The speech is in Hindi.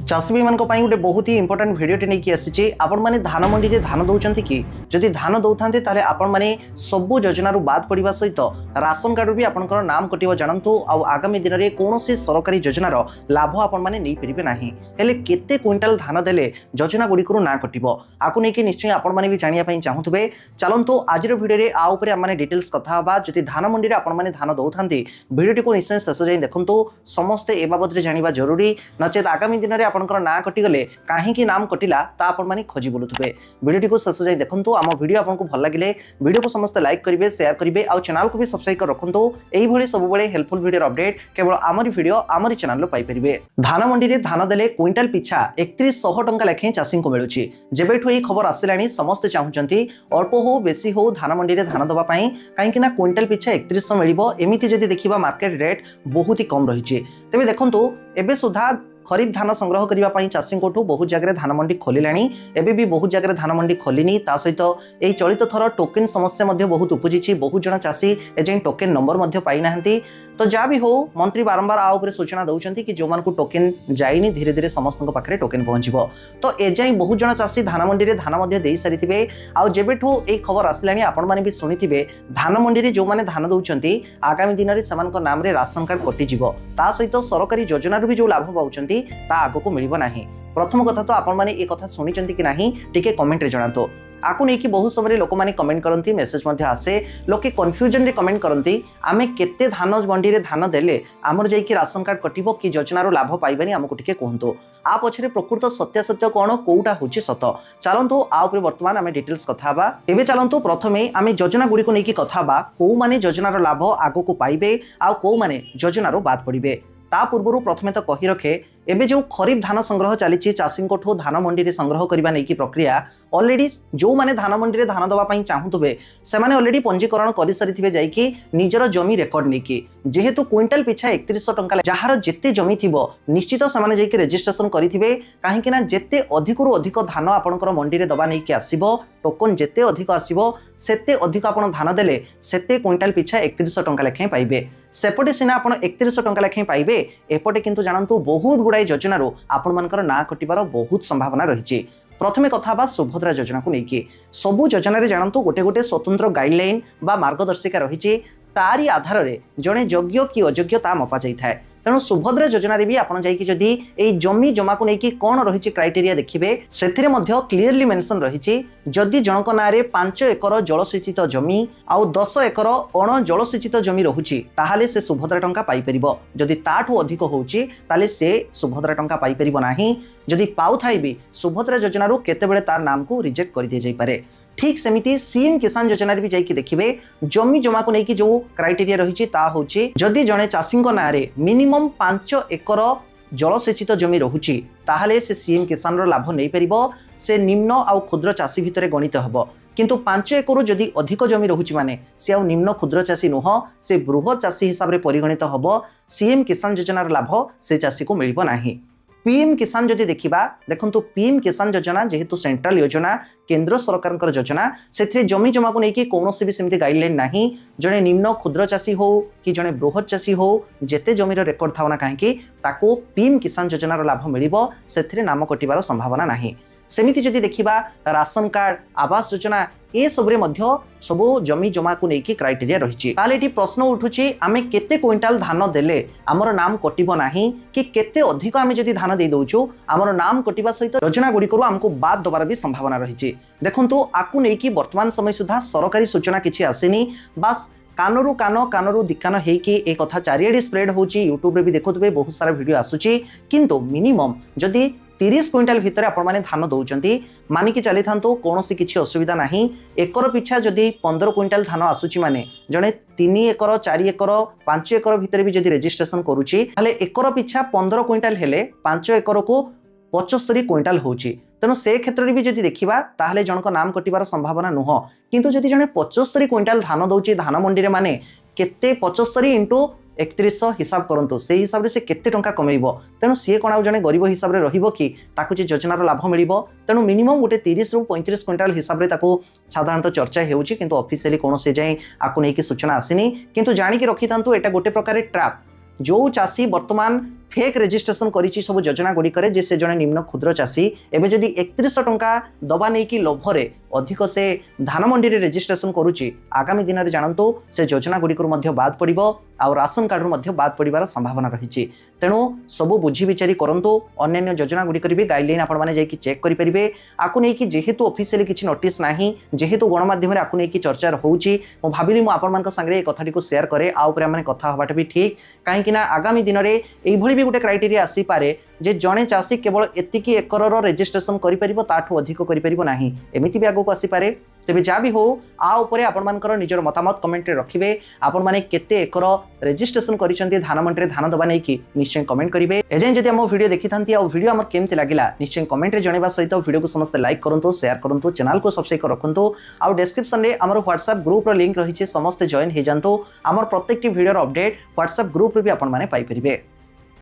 चाषी भाई मान गोटे बहुत ही इंपोर्टेंट भिडियोटे नहीं आसी आपण मैंने धान मंडी में धान दौरान कि जदि धान दौते आपण मैंने सबू योजना बाद पड़ा सहित राशन कार्ड भी आपंकर नाम कटो जानतु आगामी दिन में कौन सरकारी योजनार लाभ आपने नहीं पारे ना हेले केते क्विंटाल धान देले योजना गुड़िक ना कटो आपको नहीं निश्चय आपण मैंने भी जानापी चाहूबे चलतु आज भिडियो आउे आम डिटेल्स कथा जदि धान मंडी में आपने धान दौरान भिडियो को निश्चय शेष जाए देखूँ समस्ते ए बाबद जाना जरूरी नचेत आगामी दिन में आपंकर ना कटिगले कहीं नाम कटिला मैंने खोजी बुलुवे वीडियो को शेष जाए देखो आम वीडियो आपको भल लगे वीडियो को समस्त लाइक करेंगे शेयर करेंगे और चैनल को भी सब्सक्राइब कर रखुँ यही सब हेल्पफुल वीडियो अपडेट केवल Amri video Amri channel Piper धान मंडी में धान देले क्विंटाल पिछा 3100 टंका लेखे चाषी को मिलूँ जेबेठू यही खबर आसला समस्ते चाहूँगी अल्प हो बेसी हो धान मंडी में धान देवाई कहीं क्विंटाल पिछा 3100 मिल एमती जदि देखा मार्केट रेट बहुत ही कम रही तेज देखो एवं सुधा खरीफ धान संग्रह करने चाषी बहुत जगह धान मंडी खोलिला एबे भी बहुत जगह धान मंडी खोलिनी ता सहित यही चलित थर टोकेन समस्या बहुत उपजी बहुत जन चाषी एजें टोकेन नंबर पाई ना तो जहाँ भी हो मंत्री बारंबार आ सूचना दौरान कि जो मानक टोकेन जाइनी धीरे धीरे समस्त पाखे टोकेन पहुँचो तो एजाई बहुत जन चाषी धान मंडी में धान दे सारी आबेठू ये खबर आसला आपण मैंने भी शुणी धान मंडी में जो मैंने धान दौरान आगामी दिन में से नाम राशन कार्ड कटिज सहित सरकारी योजना भी जो लाभ पाँच आग को मिल ना प्रथम कथा तो आपण मैंने एक कथा शुणी कि नहीं टिके कमेंट रे जणातो आपको नहीं बहुत समय लोक मैंने कमेंट करती मेसेज आसे लोके कन्फ्यूजन रे कमेंट करती आमे केते धान मंडी रे धान देले आमर जाइए राशन कार्ड कटिबो कि योजनार लाभ पाइबानी आमको टिके कहतु आ पछरे प्रकृत सत्यासत्य कौन कौटा होची सत चलतु आउे बर्तमान आम डिटेल्स कथा एवं चलतु प्रथमे आम योजना गुड़ी को लेकिन कथा कौ माने योजनार लाभ आग को पाइबे आ कौ माने योजनार बाद पड़े ता पूर्व प्रथमे तो कही रखे एबे जो खरीफ धान संग्रह चली चाषी धान मंडी में संग्रह करने नहीं की प्रक्रिया ऑलरेडी जो माने धान मंडी में धान दवाई चाहूबे से ऑलरेडी पंजीकरण कर सारी जाइए निजर जमी रेकर्ड नहीं जेहेतु क्विंटाल पिछा 3100 टंका जार जिते जमी थी निश्चित से जाइए रेजिस्ट्रेशन करेंगे कहीं जिते अधिक अधिक धान आपंकर मंडी में दवा नहीं आसो टोकन जिते अधिक आसो सेते अधिक आप धान देले सेते क्विंटाल पिछा 3100 टंका लेखे पाइबे सेपटे सिना आप 3100 टंका लेखे पाइबे एपटे किंतु जानतु बहुत गुड़ाई योजनार आपण मानकर ना कटिबार बहुत संभावना रही प्रथमे कथा सुभद्रा योजना को लेकिन सबू योजन जानतु गोटे गोटे स्वतंत्र गाइडलाइन बा मार्गदर्शिका रही तारी आधार में जड़े योग्य कि अयोग्य ता मपा जाए तेणु सुभद्रा योजन भी आपड़ जाकि जमी जमा को लेकिन कौन रही क्राइटेरिया देखिए से क्लीयरली मेंशन रही जदि जनक ना 5 एकर जलसेचित जमी आउ 10 एकर अण जलसेचित जमी रहुची ताहाले से सुभद्रा टंका पाई परिबो जदि ताठू अधिक होउची ताले से सुभद्रा टंका पाई परिबो नाही जदि पाउ थाई भी सुभद्रा योजना रो केते बेले तार नाम को रिजेक्ट कर दिया जाई पारे ठीक सेमिति सीएम किसान योजना भी जाइए देखिए जमी जमा को लेकिन जो क्राइटेरिया रही जदि जड़े चाषी ना मिनिमम 5 एकर जलसेचित जमी रहुची ताहले से सीएम किसान लाभ नहीं पारिबो से निम्न आउ क्षुद्र चाषी भितर गणित हबो किंतु 5 एकर जदि अधिक जमी रहुची माने से आउ निम्न क्षुद्र चाषी नुह से बृहत चाषी हिसाब से परिगणित हबो सीएम किसान योजनार लाभ से चाषी को मिलिबो नाही पीएम किसान जदि देखा देखो पीएम किसान योजना जेहेतु सेंट्रल योजना केंद्र सरकार योजना से जमी जमा को लेकिन कौन भी सेमती गाइडलाइन ना जड़े निम्न क्षुद्र चाषी हो कि जड़े बृहत चाषी हो जेते जमीर रेकर्ड थाउ ना कहीं ताको पीएम किसान योजनार लाभ मिल से नाम कटिबार संभावना नहीं सेमिति जदि देखा राशन कार्ड आवास योजना ए सबरे सब जमी जमा को लेकिन क्राइटेरिया रही प्रश्न उठुची आमे केते क्विंटाल धान देले आमर नाम कटिबो नाही कि केते अधिक आमे जदि धान दे दउचु आमर नाम कटिबा सहित योजना गुडी करू हमको बाद दबार भी संभावना रही देखंतु आकु नेकी वर्तमान समय सुधा सरकारी सूचना किछि आसेनी बास कानरू कान कानरू दिकान हेकी एक कथा चारिआडे स्प्रेड होची यूट्यूब रे भी देखुथबे बहुत सारा वीडियो आसुची किंतु मिनिमम जदि 30 क्विंटाल भितर आपण धान दौरान मानिकी चली था कौन किसी असुविधा ना एकर पिछा जदि 15 क्विंटाल धान आसूची माने जड़े 3 एकर 4 एकर 5 एकर भितर भी जदि रेजिस्ट्रेशन करुच्ची एकर पिछा 15 क्विंटाल हेले 5 एकर को 75 क्विंटाल होची तेणु से क्षेत्र में भी जदि देखा ताहले जनक नाम कटिबार संभावना नुह किंतु जदि जड़े 75 क्विंटाल धान दौची धान मंडी में माने केते 75 इंटू 3100 हिसाब करंतु से हिसाब से केते टंका कमेइबो तेणु सी कौन जड़े गरीब हिसाब से रहिबो कि ताकु जे योजनार लाभ मिलिबो तेणु मिनिमम गोटे 30 रु 35 क्विंटाल हिसाब से ताकु साधारणतः चर्चा हेउची किंतु ऑफिशियली कौन से जाए आकु नहीं कि सूचना आसीनी किंतु जानिकी रखि थांतु एटा गोटे प्रकार ट्रैप जो चाषी वर्तमान फेक रेजिस्ट्रेशन करिछि सब योजना गुडी करे जे से जने निम्न क्षुद्र चाषी एबे जदि 3100 टंका दबा नै कि लोभरे अधिक से धान मंडी रे रेजिस्ट्रेशन करूछि आगामी दिन रे जानंतु से योजना गुडी को मध्य बाद पड़िबो आ राशन कार्ड मध्य बाद पड़िबार संभावना रहिछि तेणु सबु बुझी विचारी करंतु अन्य योजना गुडी करिवे गाइडलाइन आपण माने जाय कि चेक करि परिबे आकु नै कि जेहेतु ऑफिशियली किछि नोटिस नाही जेहेतु गणमाध्यम रे आकु नै कि चर्चा होउछि मो भाबिली मो आपण मानक संगे ए कथाटी को शेयर करे आ ऊपर माने कथा हबाटा भी ठीक काहे कि ना आगामी दिन रे एई भली भी गुटे क्राइटेरिया आसी पारे जे जणे चाषी केवल एतिकी एकरर रेजिस्ट्रेशन करि परिबो ताठू अधिक करि परिबो नाही एमिति भी आगो को आसी पारे तेबे जा भी हो आ ऊपर आपण मानकर निजर मतामत कमेंट रे रखिबे आपण माने केते एकर रेजिस्ट्रेशन करिसंती धान मंडी रे धान दबा नै कि निश्चय कमेंट करिवे एजें जदि हम वीडियो देखि थांती आ वीडियो हमर केमति लागिला निश्चय कमेंट रे जणेबा सहित वीडियो को समस्त लाइक करंतु शेयर करंतु चैनल को सब्सक्राइब कर रखंतु आ डिस्क्रिप्शन रे हमर WhatsApp ग्रुप रो लिंक रहिছে समस्त जॉइन हे जानतु हमर प्रत्येकटी वीडियो रो अपडेट WhatsApp ग्रुप रे भी आपण माने पाई परिबे।